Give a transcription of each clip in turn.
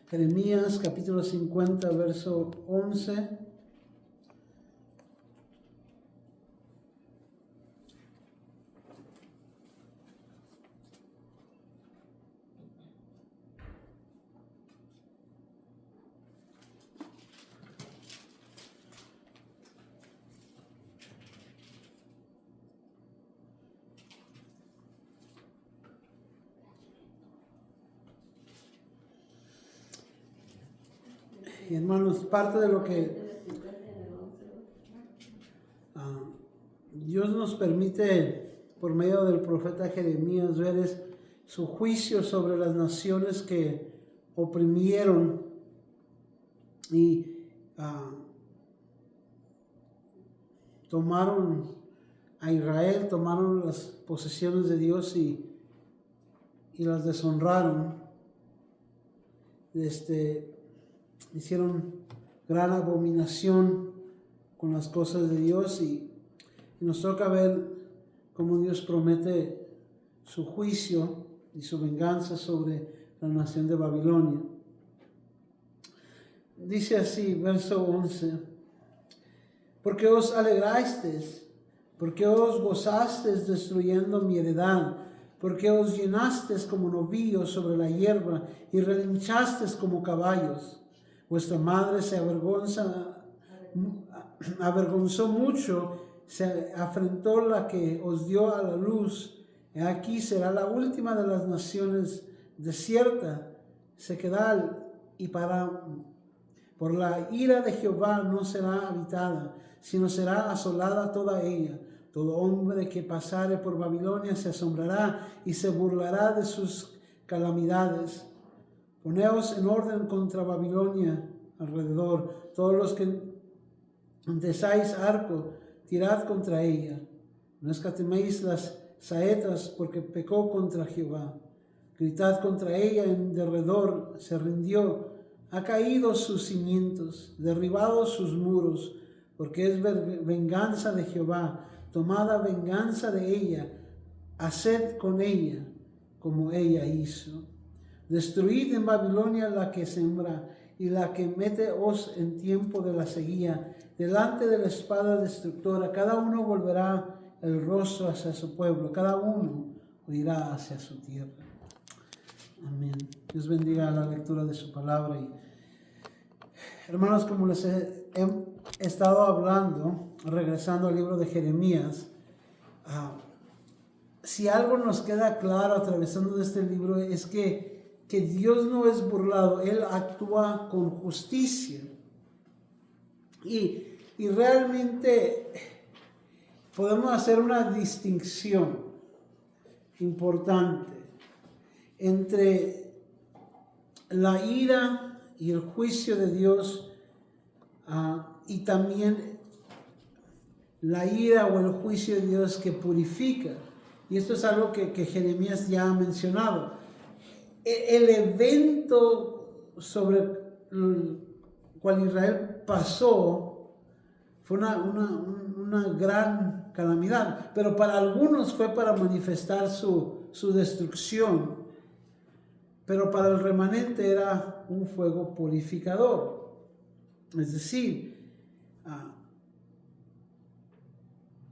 Jeremías capítulo 50, verso 11. Y hermanos, parte de lo que Dios nos permite por medio del profeta Jeremías ver es su juicio sobre las naciones que oprimieron y tomaron a Israel, tomaron las posesiones de Dios y las deshonraron. Hicieron gran abominación con las cosas de Dios y nos toca ver cómo Dios promete su juicio y su venganza sobre la nación de Babilonia. Dice así, verso 11: porque os alegrasteis, porque os gozasteis destruyendo mi heredad, porque os llenasteis como novillos sobre la hierba y relinchasteis como caballos. Vuestra madre se avergonzó mucho, se afrentó la que os dio a la luz. He aquí será la última de las naciones desierta, sequedad y por la ira de Jehová no será habitada, sino será asolada toda ella. Todo hombre que pasare por Babilonia se asombrará y se burlará de sus calamidades. Poneos en orden contra Babilonia alrededor. Todos los que tensáis arco, tirad contra ella. No escatiméis las saetas, porque pecó contra Jehová. Gritad contra ella en derredor, se rindió. Ha caído sus cimientos, derribados sus muros, porque es venganza de Jehová. Tomada venganza de ella, haced con ella como ella hizo. Destruid en Babilonia la que sembra y la que meteos en tiempo de la sequía, delante de la espada destructora. Cada uno volverá el rostro hacia su pueblo, cada uno huirá hacia su tierra. Amén. Dios bendiga la lectura de su palabra. Y hermanos, como les he estado hablando, regresando al libro de Jeremías, si algo nos queda claro atravesando este libro es que Dios no es burlado, Él actúa con justicia. Y realmente podemos hacer una distinción importante entre la ira y el juicio de Dios y también la ira o el juicio de Dios que purifica. Y esto es algo que Jeremías ya ha mencionado. El evento sobre el cual Israel pasó fue una gran calamidad, pero para algunos fue para manifestar su destrucción, pero para el remanente era un fuego purificador. Es decir,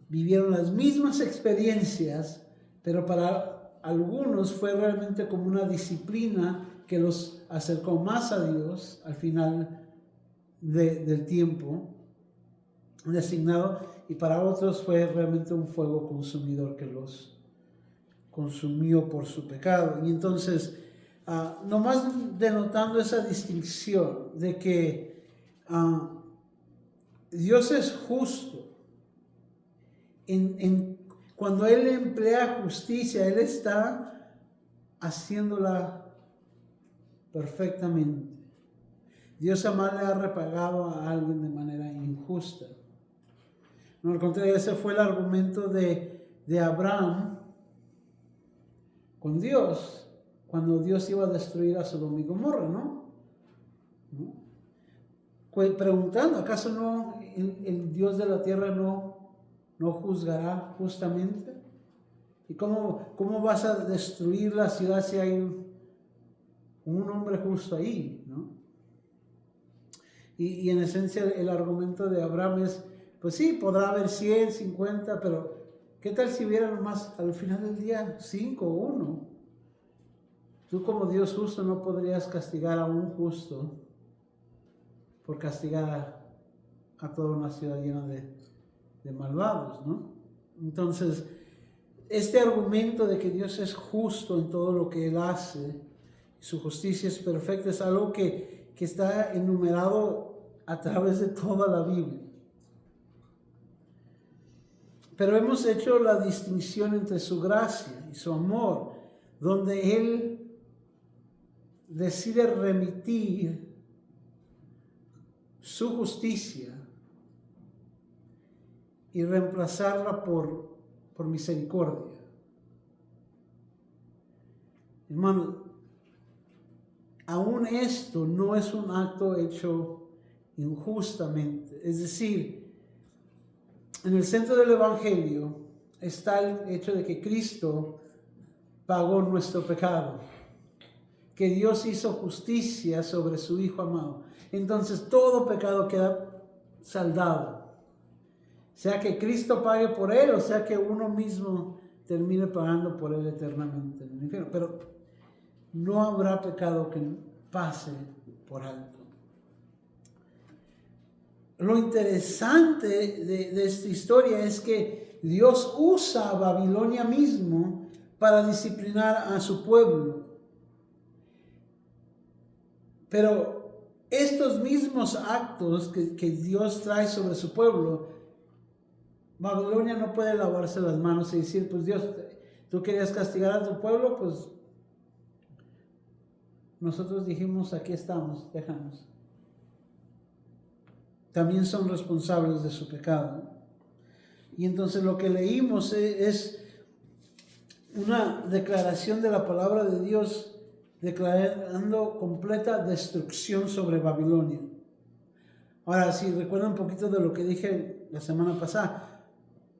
vivieron las mismas experiencias, pero para algunos fue realmente como una disciplina que los acercó más a Dios al final del tiempo designado, y para otros fue realmente un fuego consumidor que los consumió por su pecado. Y entonces, nomás denotando esa distinción de que Dios es justo. Cuando Él emplea justicia, Él está haciéndola perfectamente. Dios jamás le ha repagado a alguien de manera injusta. No, al contrario, ese fue el argumento de Abraham con Dios, cuando Dios iba a destruir a Sodoma y Gomorra, ¿no? Preguntando, ¿acaso no el Dios de la tierra no juzgará justamente? ¿Y cómo vas a destruir la ciudad si hay un hombre justo ahí, ¿no? Y en esencia el argumento de Abraham es, pues sí, podrá haber 100, 50, pero ¿qué tal si hubiera nomás al final del día 5 o 1? Tú como Dios justo no podrías castigar a un justo por castigar a toda una ciudad llena de malvados, ¿no? Entonces, este argumento de que Dios es justo en todo lo que Él hace, su justicia es perfecta, es algo que está enumerado a través de toda la Biblia. Pero hemos hecho la distinción entre su gracia y su amor, donde Él decide remitir su justicia y reemplazarla por misericordia. Hermano, aún esto no es un acto hecho injustamente. Es decir, en el centro del Evangelio está el hecho de que Cristo pagó nuestro pecado, que Dios hizo justicia sobre su Hijo amado. Entonces todo pecado queda saldado. Sea que Cristo pague por él, o sea que uno mismo termine pagando por él eternamente en el infierno. Pero no habrá pecado que pase por alto. Lo interesante de esta historia es que Dios usa a Babilonia mismo para disciplinar a su pueblo. Pero estos mismos actos que Dios trae sobre su pueblo, Babilonia no puede lavarse las manos y decir, pues Dios, tú querías castigar a tu pueblo, pues nosotros dijimos, aquí estamos, déjanos. También son responsables de su pecado. Y entonces lo que leímos es una declaración de la palabra de Dios declarando completa destrucción sobre Babilonia. Ahora, si recuerdan un poquito de lo que dije la semana pasada,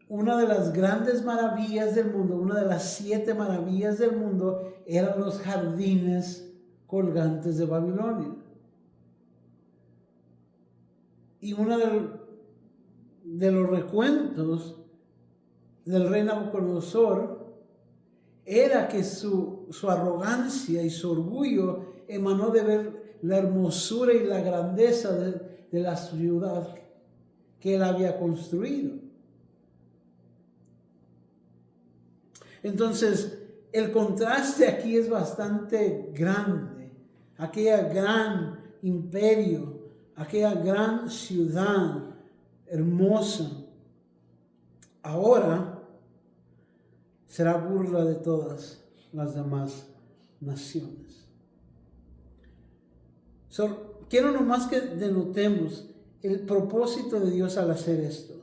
una de las grandes maravillas del mundo, una de las 7 maravillas del mundo, eran los jardines colgantes de Babilonia. Y uno de los recuentos del rey Nabucodonosor era que su arrogancia y su orgullo emanó de ver la hermosura y la grandeza de la ciudad que él había construido. Entonces, el contraste aquí es bastante grande. Aquella gran imperio, aquella gran ciudad hermosa, ahora será burla de todas las demás naciones. Quiero nomás que denotemos el propósito de Dios al hacer esto.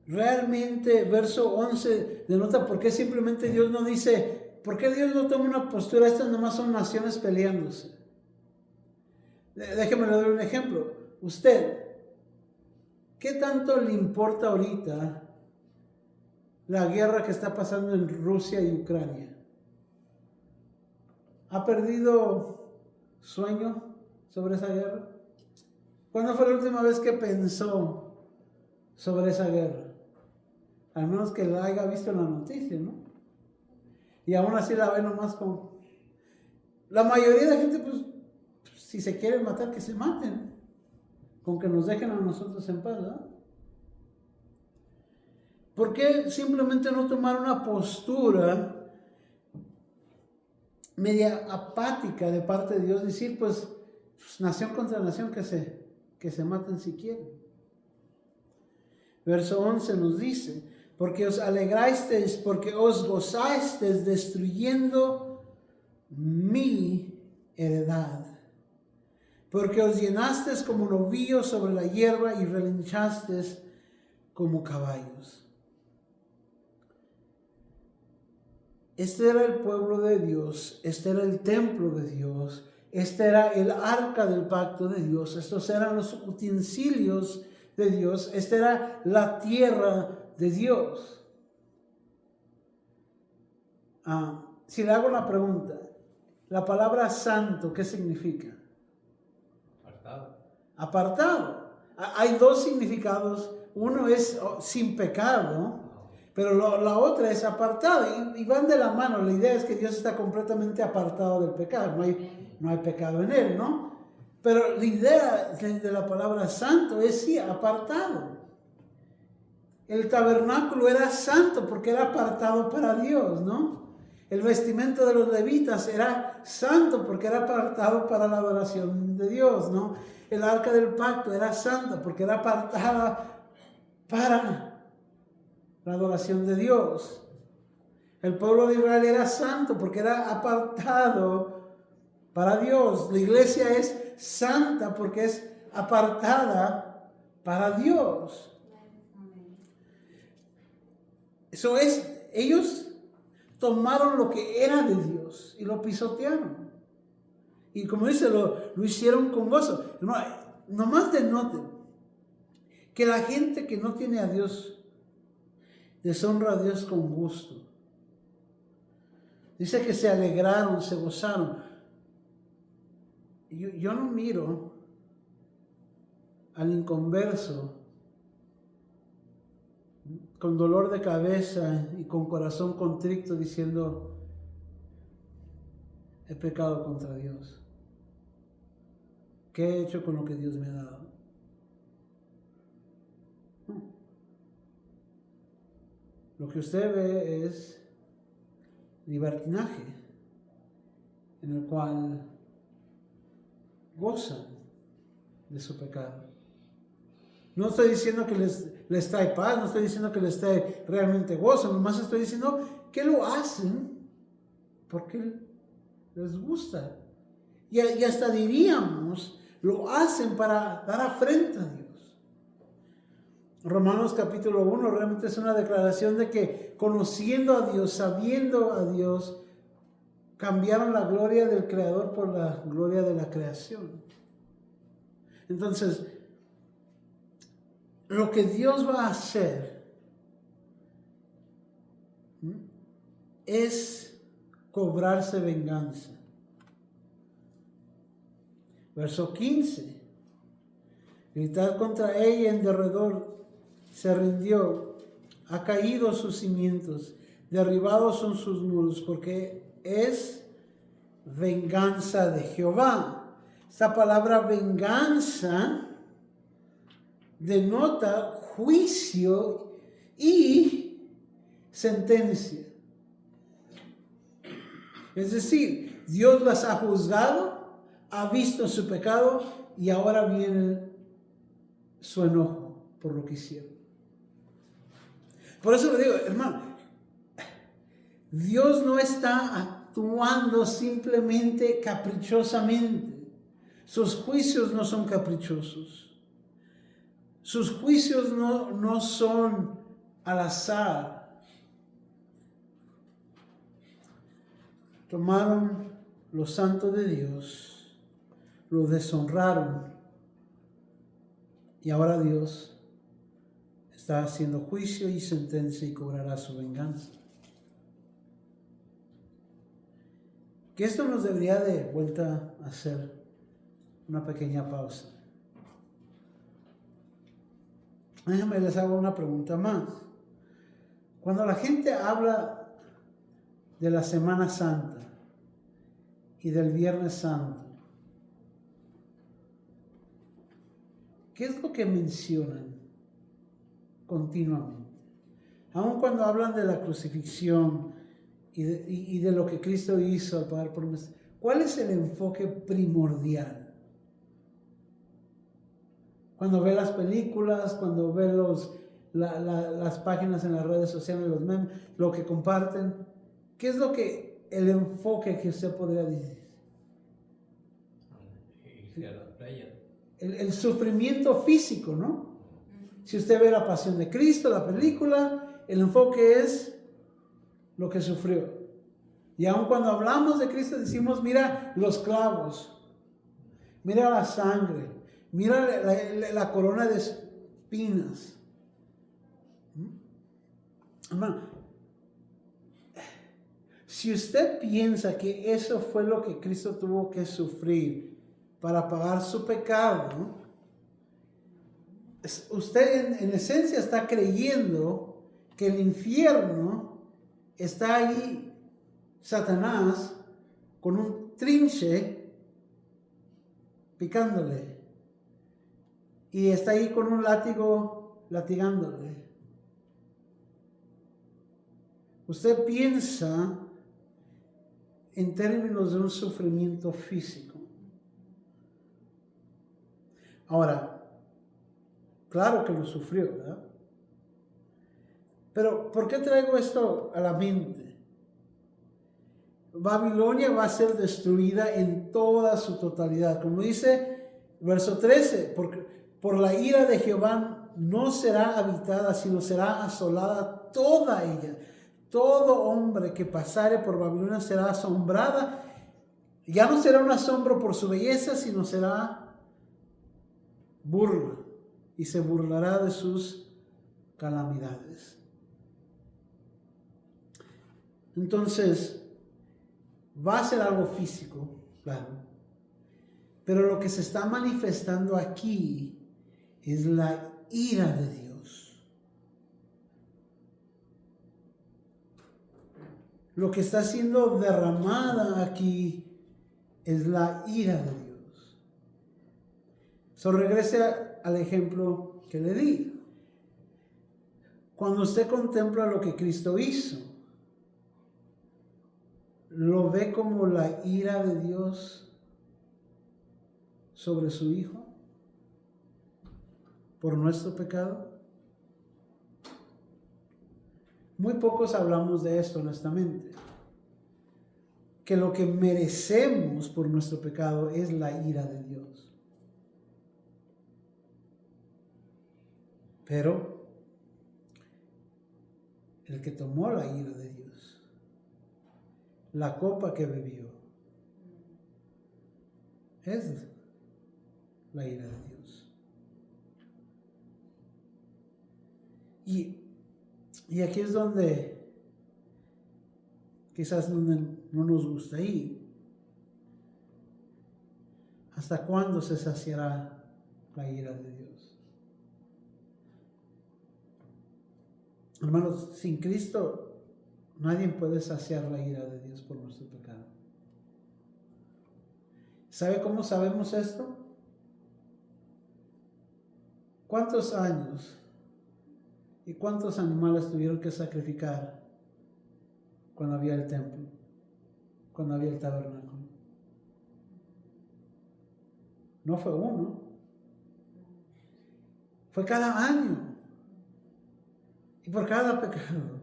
Realmente, verso 11 denota por qué simplemente Dios no dice, ¿por qué Dios no toma una postura? Estas nomás son naciones peleándose. Déjeme le doy un ejemplo. Usted, ¿qué tanto le importa ahorita la guerra que está pasando en Rusia y Ucrania? ¿Ha perdido sueño sobre esa guerra? ¿Cuándo fue la última vez que pensó sobre esa guerra? Al menos que la haya visto en la noticia, ¿no? Y aún así la ve nomás como... La mayoría de gente, pues, si se quieren matar, que se maten. Con que nos dejen a nosotros en paz, ¿verdad? ¿Por qué simplemente no tomar una postura media apática de parte de Dios? Decir, pues nación contra nación, que se maten si quieren. Verso 11 nos dice, porque os alegrasteis, porque os gozasteis destruyendo mi heredad. Porque os llenasteis como novillos sobre la hierba y relinchasteis como caballos. Este era el pueblo de Dios, este era el templo de Dios, este era el arca del pacto de Dios, estos eran los utensilios de Dios, esta era la tierra de Dios. Si le hago una pregunta, La palabra santo, ¿qué significa? Apartado. Apartado. Hay dos significados. Uno es sin pecado, pero la otra es apartado. Y van de la mano. La idea es que Dios está completamente apartado del pecado. No hay pecado en Él, ¿no? Pero la idea de la palabra santo es sí, apartado. El tabernáculo era santo porque era apartado para Dios, ¿no? El vestimenta de los levitas era santo porque era apartado para la adoración de Dios, ¿no? El arca del pacto era santa porque era apartada para la adoración de Dios. El pueblo de Israel era santo porque era apartado para Dios. La iglesia es santa porque es apartada para Dios. Eso es, ellos tomaron lo que era de Dios y lo pisotearon. Y como dice, lo hicieron con gozo. Nomás denoten que la gente que no tiene a Dios deshonra a Dios con gusto. Dice que se alegraron, se gozaron. Yo no miro al inconverso con dolor de cabeza y con corazón contrito diciendo, he pecado contra Dios. ¿Qué he hecho con lo que Dios me ha dado? Lo que usted ve es libertinaje, en el cual gozan de su pecado. No estoy diciendo que les trae paz, no estoy diciendo que les trae realmente gozo, nomás estoy diciendo que lo hacen porque les gusta. Y hasta diríamos, lo hacen para dar afrenta a Dios. Romanos capítulo 1 realmente es una declaración de que conociendo a Dios, sabiendo a Dios, cambiaron la gloria del Creador por la gloria de la creación. Entonces, lo que Dios va a hacer es cobrarse venganza. Verso 15. Gritad contra ella en derredor. Se rindió. Ha caído sus cimientos. Derribados son sus muros. Porque es venganza de Jehová. Esta palabra venganza denota juicio y sentencia. Es decir, Dios las ha juzgado, ha visto su pecado y ahora viene su enojo por lo que hicieron. Por eso le digo, hermano, Dios no está actuando simplemente caprichosamente. Sus juicios no son caprichosos. Sus juicios no son al azar. Tomaron lo santo de Dios, lo deshonraron y ahora Dios está haciendo juicio y sentencia y cobrará su venganza. Que esto nos debería de vuelta a hacer una pequeña pausa. Déjenme les hago una pregunta más. Cuando la gente habla de la Semana Santa y del Viernes Santo, ¿qué es lo que mencionan continuamente? Aun cuando hablan de la crucifixión y de lo que Cristo hizo al pagar por nosotros, ¿cuál es el enfoque primordial? Cuando ve las películas, cuando ve las páginas en las redes sociales, los memes, lo que comparten, ¿qué es lo que el enfoque que usted podría decir? El sufrimiento físico, ¿no? Si usted ve la Pasión de Cristo, la película, el enfoque es lo que sufrió. Y aun cuando hablamos de Cristo decimos, mira los clavos, mira la sangre, mira la corona de espinas. Hermano, Si usted piensa que eso fue lo que Cristo tuvo que sufrir para pagar su pecado, usted en esencia está creyendo que el infierno está ahí, Satanás, con un trinche picándole, y está ahí con un látigo latigándole. Usted piensa en términos de un sufrimiento físico. Ahora, claro que lo sufrió, ¿verdad? Pero, ¿por qué traigo esto a la mente? Babilonia va a ser destruida en toda su totalidad. Como dice verso 13, por la ira de Jehová no será habitada, sino será asolada toda ella. Todo hombre que pasare por Babilonia será asombrada. Ya no será un asombro por su belleza, sino será burla. Y se burlará de sus calamidades. Entonces, va a ser algo físico, claro. Pero lo que se está manifestando aquí es la ira de Dios. Lo que está siendo derramada aquí es la ira de Dios. Regrese al ejemplo que le di. Cuando usted contempla lo que Cristo hizo, ¿lo ve como la ira de Dios sobre su Hijo por nuestro pecado? Muy pocos hablamos de esto, honestamente. Que lo que merecemos por nuestro pecado es la ira de Dios. Pero el que tomó la ira de Dios, la copa que bebió, es la ira de Dios. Y aquí es donde quizás no nos gusta ir. ¿Hasta cuándo se saciará la ira de Dios? Hermanos, sin Cristo nadie puede saciar la ira de Dios por nuestro pecado. ¿Sabe cómo sabemos esto? ¿Cuántos años y cuántos animales tuvieron que sacrificar cuando había el templo, cuando había el tabernáculo? No fue uno, fue cada año y por cada pecado.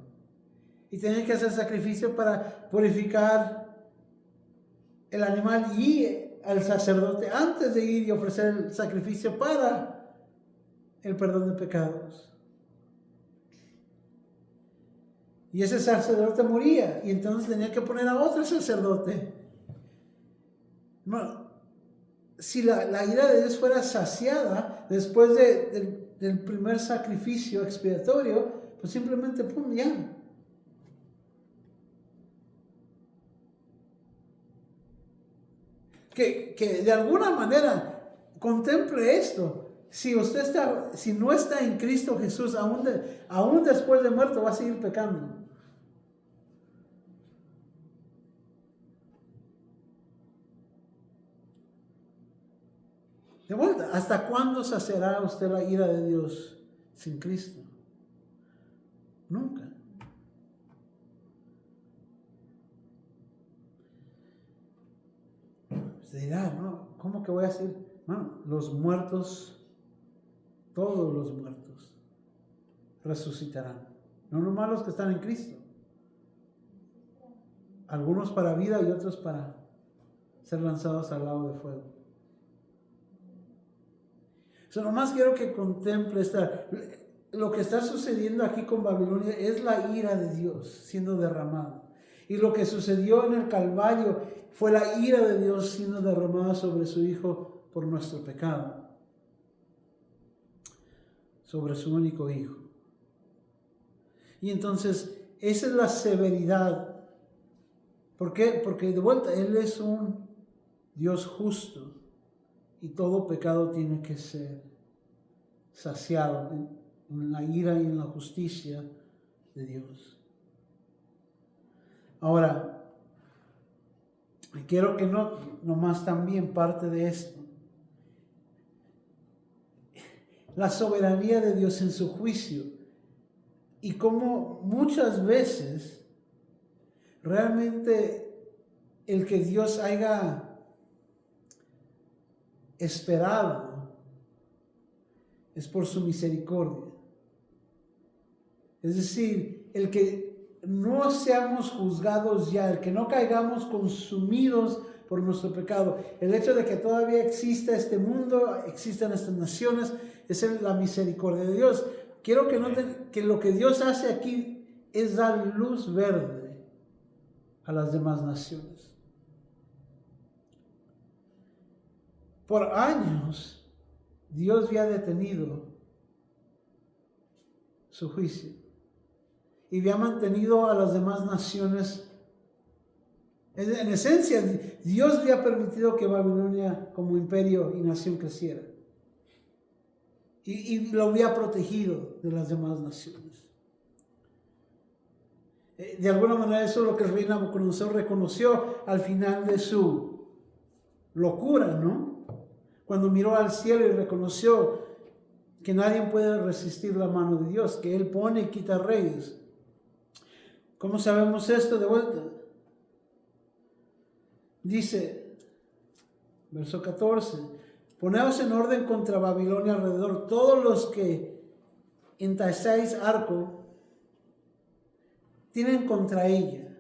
Y tenían que hacer sacrificio para purificar el animal y al sacerdote antes de ir y ofrecer el sacrificio para el perdón de pecados. Y ese sacerdote moría y entonces tenía que poner a otro sacerdote. No, si la ira de Dios fuera saciada después del primer sacrificio expiatorio, pues simplemente pum, ya. Que de alguna manera contemple esto. Si no está en Cristo Jesús, aún después de muerto va a seguir pecando. De vuelta, ¿hasta cuándo saciará usted la ira de Dios sin Cristo? Nunca. Usted dirá, ¿no? ¿Cómo que voy a decir? Bueno, los muertos, todos los muertos, resucitarán. No nomás los que están en Cristo. Algunos para vida y otros para ser lanzados al lago de fuego. Nomás quiero que contemple lo que está sucediendo aquí con Babilonia es la ira de Dios siendo derramada. Y lo que sucedió en el Calvario fue la ira de Dios siendo derramada sobre su Hijo por nuestro pecado. Sobre su único Hijo. Y entonces, esa es la severidad ¿Por qué? Porque de vuelta, Él es un Dios justo y todo pecado tiene que ser saciado en la ira y en la justicia de Dios. Ahora, quiero que nomás también parte de esto. La soberanía de Dios en su juicio y cómo muchas veces realmente el que Dios haya esperado es por su misericordia. Es decir, el que no seamos juzgados ya, el que no caigamos consumidos por nuestro pecado, el hecho de que todavía exista este mundo, existan estas naciones, es la misericordia de Dios. Quiero que noten que lo que Dios hace aquí es dar luz verde a las demás naciones. Por años, Dios había detenido su juicio y había mantenido a las demás naciones. En esencia, Dios había permitido que Babilonia como imperio y nación creciera. Y lo había protegido de las demás naciones. De alguna manera eso es lo que el rey Nabucodonosor reconoció al final de su locura, ¿no? Cuando miró al cielo y reconoció que nadie puede resistir la mano de Dios, que Él pone y quita reyes. ¿Cómo sabemos esto de vuelta? Dice, verso 14, poneos en orden contra Babilonia alrededor, todos los que entazáis arco, tienen contra ella,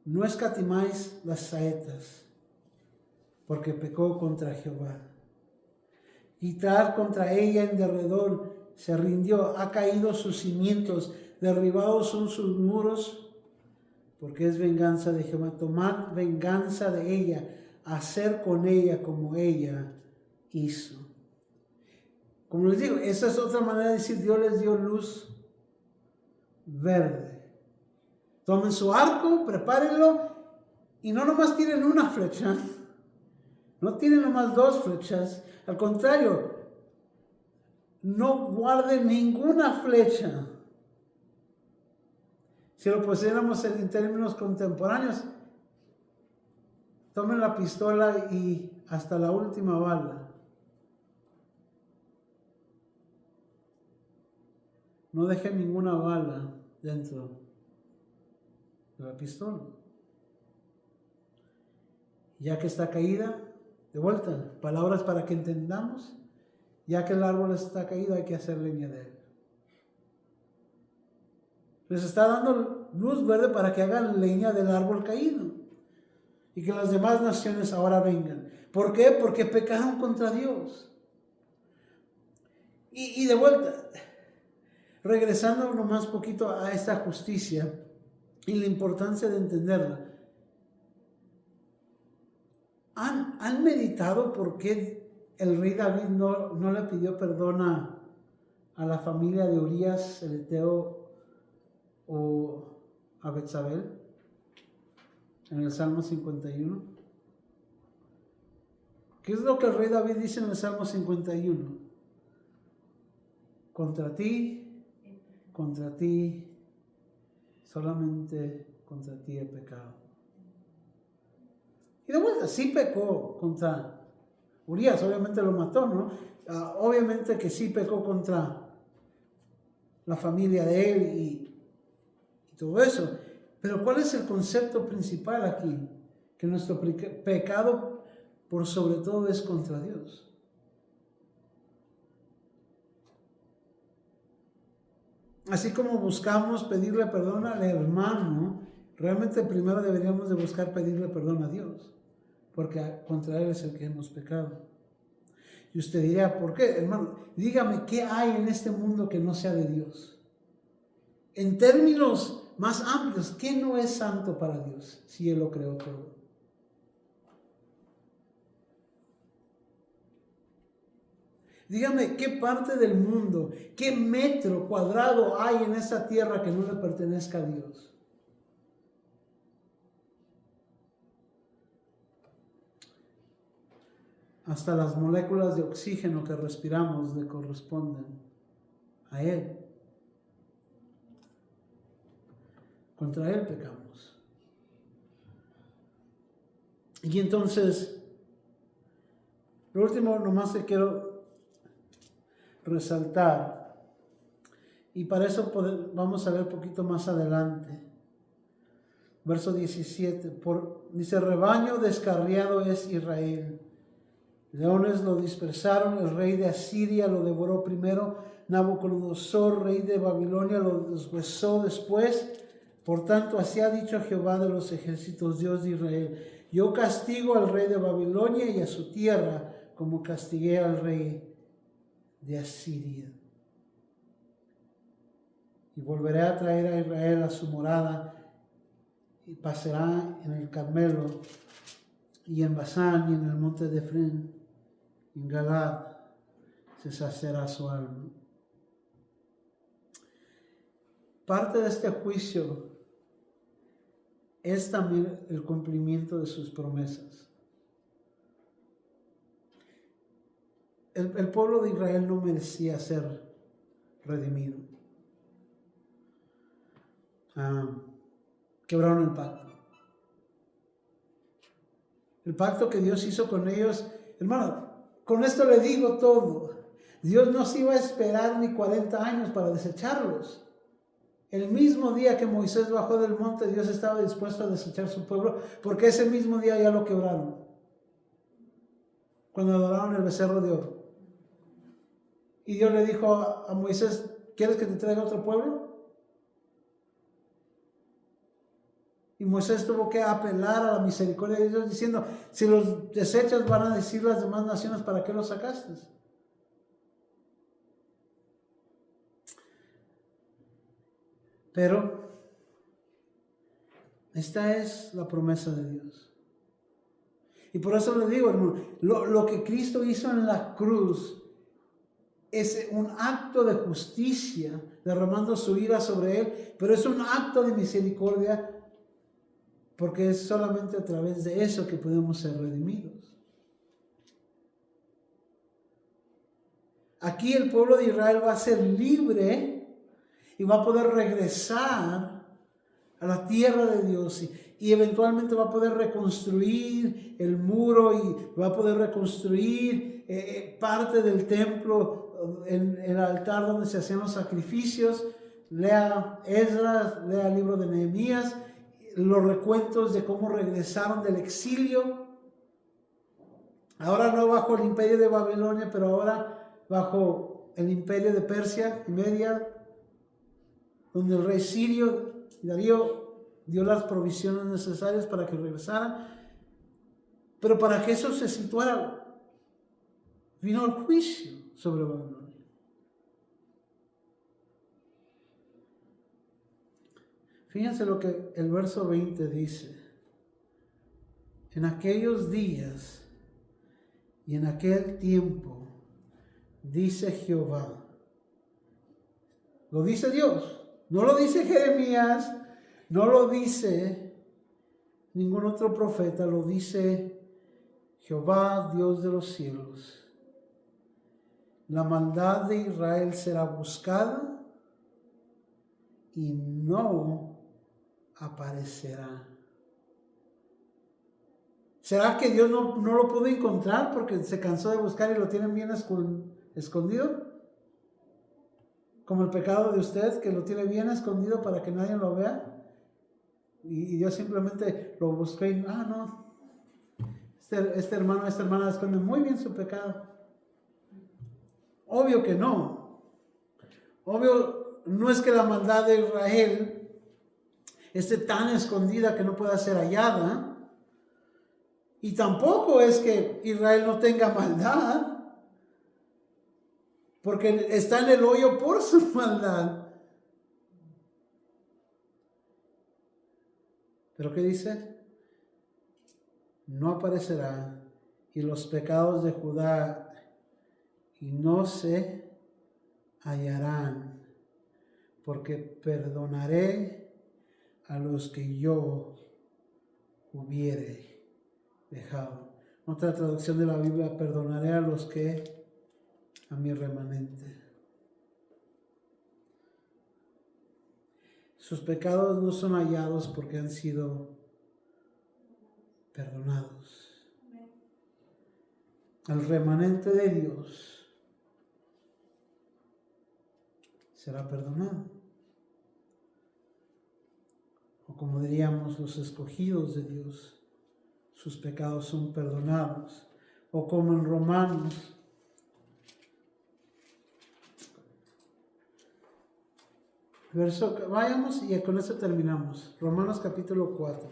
no escatimáis las saetas, porque pecó contra Jehová. Quitar contra ella en derredor, se rindió, ha caído sus cimientos, derribados son sus muros, porque es venganza de Jehová. Tomad venganza de ella, hacer con ella como ella hizo. Como les digo, esa es otra manera de decir, Dios les dio luz verde. Tomen su arco, prepárenlo, y no nomás tienen una flecha, no tienen nomás dos flechas, al contrario, no guarden ninguna flecha. Si lo pusiéramos en términos contemporáneos, tomen la pistola y hasta la última bala. No dejen ninguna bala dentro de la pistola. Ya que está caída, de vuelta, palabras para que entendamos, ya que el árbol está caído hay que hacer leña de él. Les está dando luz verde para que hagan leña del árbol caído y que las demás naciones ahora vengan. ¿Por qué? Porque pecaron contra Dios. Y de vuelta, regresando nomás poquito a esta justicia y la importancia de entenderla. ¿Han meditado por qué el rey David no le pidió perdón a la familia de Urías, el Eteo, o a Betsabé en el Salmo 51? ¿Qué es lo que el rey David dice en el Salmo 51? Contra ti, solamente contra ti he pecado. Y de vuelta, sí pecó contra Urías, obviamente lo mató, ¿no? Obviamente que sí pecó contra la familia de él y todo eso. Pero ¿cuál es el concepto principal aquí? Que nuestro pecado por sobre todo es contra Dios. Así como buscamos pedirle perdón al hermano, realmente primero deberíamos de buscar pedirle perdón a Dios, porque contra Él es el que hemos pecado. Y usted dirá, ¿por qué, hermano? Dígame, ¿qué hay en este mundo que no sea de Dios? En términos más amplios, ¿qué no es santo para Dios si Él lo creó todo? Dígame, ¿qué parte del mundo, qué metro cuadrado hay en esa tierra que no le pertenezca a Dios? Hasta las moléculas de oxígeno que respiramos le corresponden a Él. Contra Él pecamos. Y entonces, lo último nomás que quiero resaltar, y para eso vamos a ver un poquito más adelante. Verso 17, dice, rebaño descarriado es Israel. Leones lo dispersaron, el rey de Asiria lo devoró primero, Nabucodonosor, rey de Babilonia, lo deshuesó después. Por tanto, así ha dicho Jehová de los ejércitos, Dios de Israel, yo castigo al rey de Babilonia y a su tierra, como castigué al rey de Asiria. Y volveré a traer a Israel a su morada, y pasará en el Carmelo, y en Basán, y en el monte de Efrén, en Galad, se saciará su alma. Parte de este juicio es también el cumplimiento de sus promesas. El pueblo de Israel no merecía ser redimido. Quebraron el pacto. El pacto que Dios hizo con ellos, hermano, con esto le digo todo. Dios no se iba a esperar ni 40 años para desecharlos. El mismo día que Moisés bajó del monte, Dios estaba dispuesto a desechar su pueblo, porque ese mismo día ya lo quebraron. Cuando adoraron el becerro de oro. Y Dios le dijo a Moisés, ¿quieres que te traiga otro pueblo? Y Moisés tuvo que apelar a la misericordia de Dios diciendo, si los desechas van a decir las demás naciones, ¿para qué los sacaste? Pero esta es la promesa de Dios. Y por eso le digo, hermano, lo que Cristo hizo en la cruz es un acto de justicia, derramando su ira sobre Él, pero es un acto de misericordia, porque es solamente a través de eso que podemos ser redimidos. Aquí el pueblo de Israel va a ser libre y va a poder regresar a la tierra de Dios y eventualmente va a poder reconstruir el muro y va a poder reconstruir parte del templo en el altar donde se hacían los sacrificios. Lea Esdras, lea el libro de Nehemías, los recuentos de cómo regresaron del exilio. Ahora no bajo el imperio de Babilonia, pero ahora bajo el imperio de Persia y Media, donde el rey sirio Darío dio las provisiones necesarias para que regresaran. Pero para que eso se situara, vino el juicio sobre Babilonia. Fíjense lo que el verso 20 dice. En aquellos días y en aquel tiempo, dice Jehová. Lo dice Dios, no lo dice Jeremías, no lo dice ningún otro profeta, lo dice Jehová, Dios de los cielos. La maldad de Israel será buscada y no aparecerá. ¿Será que Dios no lo pudo encontrar porque se cansó de buscar y lo tienen bien escondido? Como el pecado de usted, que lo tiene bien escondido para que nadie lo vea. Y Dios simplemente lo buscó y, no. Este hermano, esta hermana esconde muy bien su pecado. Obvio que no. Obvio, no es que la maldad de Israel esté tan escondida que no pueda ser hallada. Y tampoco es que Israel no tenga maldad, porque está en el hoyo por su maldad. ¿Pero qué dice? No aparecerá, y los pecados de Judá y no se hallarán, porque perdonaré a los que yo hubiere dejado. Otra traducción de la Biblia, perdonaré a mi remanente. Sus pecados no son hallados porque han sido perdonados. El remanente de Dios será perdonado. O como diríamos, los escogidos de Dios, sus pecados son perdonados. O como en Romanos, vayamos y con eso terminamos. Romanos capítulo 4.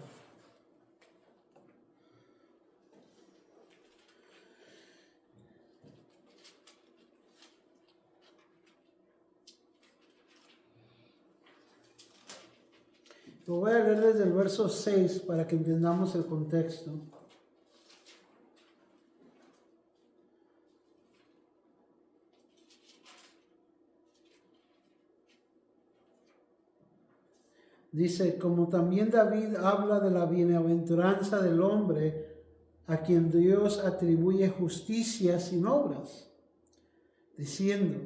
Lo voy a leer desde el verso 6 para que entendamos el contexto. Dice, como también David habla de la bienaventuranza del hombre a quien Dios atribuye justicia sin obras, diciendo,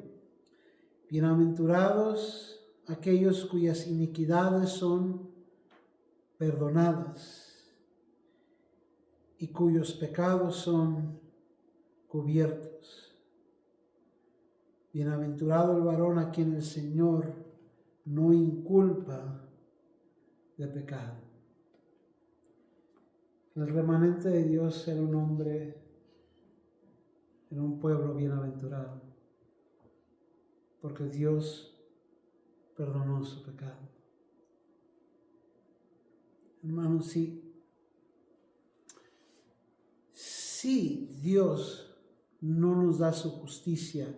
bienaventurados aquellos cuyas iniquidades son perdonadas y cuyos pecados son cubiertos. Bienaventurado el varón a quien el Señor no inculpa de pecado. El remanente de Dios era un hombre, era un pueblo bienaventurado, porque Dios perdonó su pecado. Hermanos, si Dios no nos da su justicia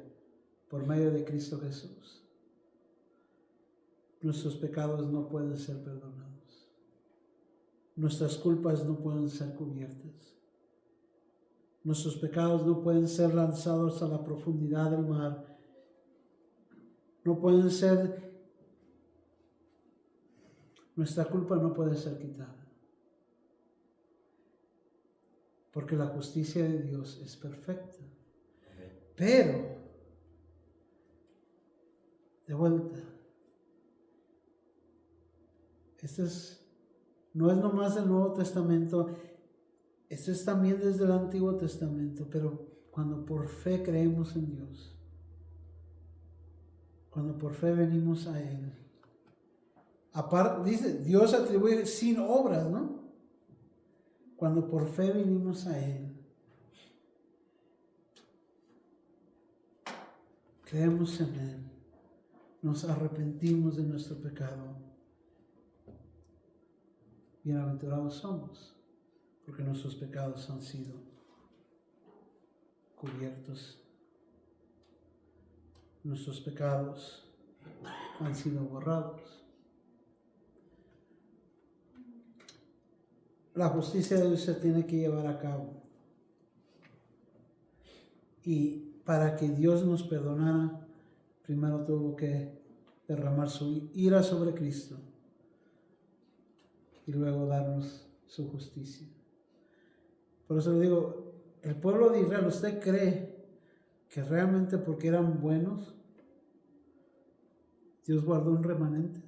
por medio de Cristo Jesús, nuestros pecados no pueden ser perdonados. Nuestras culpas no pueden ser cubiertas. Nuestros pecados no pueden ser lanzados a la profundidad del mar. No pueden ser, nuestra culpa no puede ser quitada. Porque la justicia de Dios es perfecta. Pero, de vuelta, no es nomás del Nuevo Testamento, esto es también desde el Antiguo Testamento, pero cuando por fe creemos en Dios, cuando por fe venimos a Él, aparte, dice, Dios atribuye sin obras, ¿no? Cuando por fe venimos a Él, creemos en Él, nos arrepentimos de nuestro pecado. Bienaventurados somos, porque nuestros pecados han sido cubiertos. Nuestros pecados han sido borrados. La justicia de Dios se tiene que llevar a cabo. Y para que Dios nos perdonara, primero tuvo que derramar su ira sobre Cristo y luego darnos su justicia. Por eso le digo, el pueblo de Israel, ¿usted cree que realmente porque eran buenos, Dios guardó un remanente?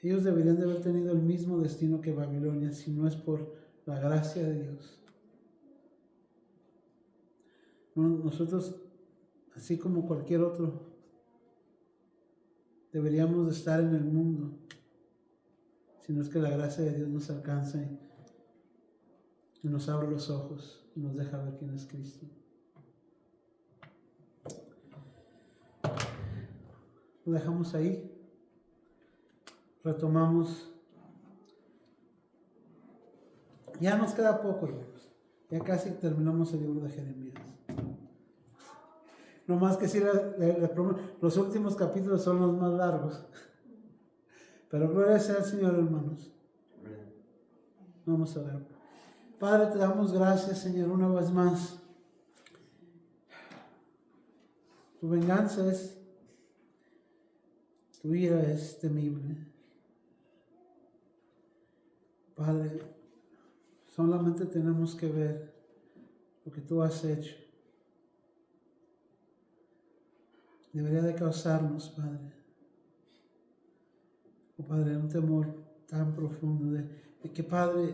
Ellos deberían de haber tenido el mismo destino que Babilonia, si no es por la gracia de Dios. Nosotros, así como cualquier otro, deberíamos de estar en el mundo, si no es que la gracia de Dios nos alcanza y nos abre los ojos y nos deja ver quién es Cristo. Lo dejamos ahí. Retomamos. Ya nos queda poco, hermanos. Ya casi terminamos el libro de Jeremías. No más que si los últimos capítulos son los más largos. Pero gloria sea al Señor, hermanos. Vamos a ver. Padre, te damos gracias, Señor, una vez más. Tu venganza tu ira es temible. Padre, Solamente tenemos que ver lo que tú has hecho. Debería de causarnos, Padre, oh Padre, un temor tan profundo de que, Padre,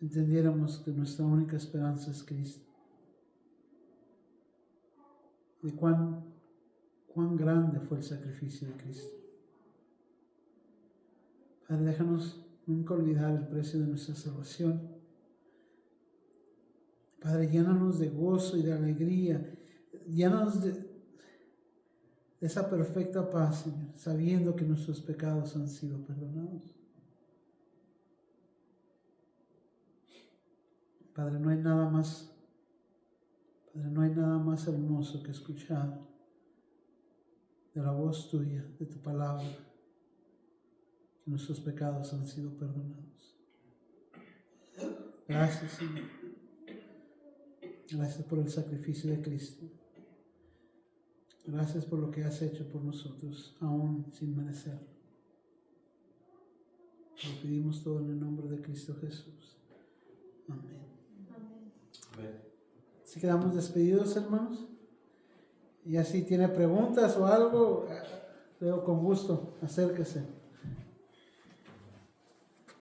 entendiéramos que nuestra única esperanza es Cristo. De cuán grande fue el sacrificio de Cristo. Padre, déjanos nunca olvidar el precio de nuestra salvación. Padre, llénanos de gozo y de alegría. Llénanos de esa perfecta paz, Señor, sabiendo que nuestros pecados han sido perdonados. Padre, no hay nada más hermoso que escuchar de la voz tuya, de tu palabra, que nuestros pecados han sido perdonados. Gracias, Señor. Gracias por el sacrificio de Cristo. Gracias por lo que has hecho por nosotros, aún sin merecerlo. Lo pedimos todo en el nombre de Cristo Jesús. Amén. Amén. Así quedamos despedidos, hermanos. Y así tiene preguntas o algo, leo con gusto, acérquese.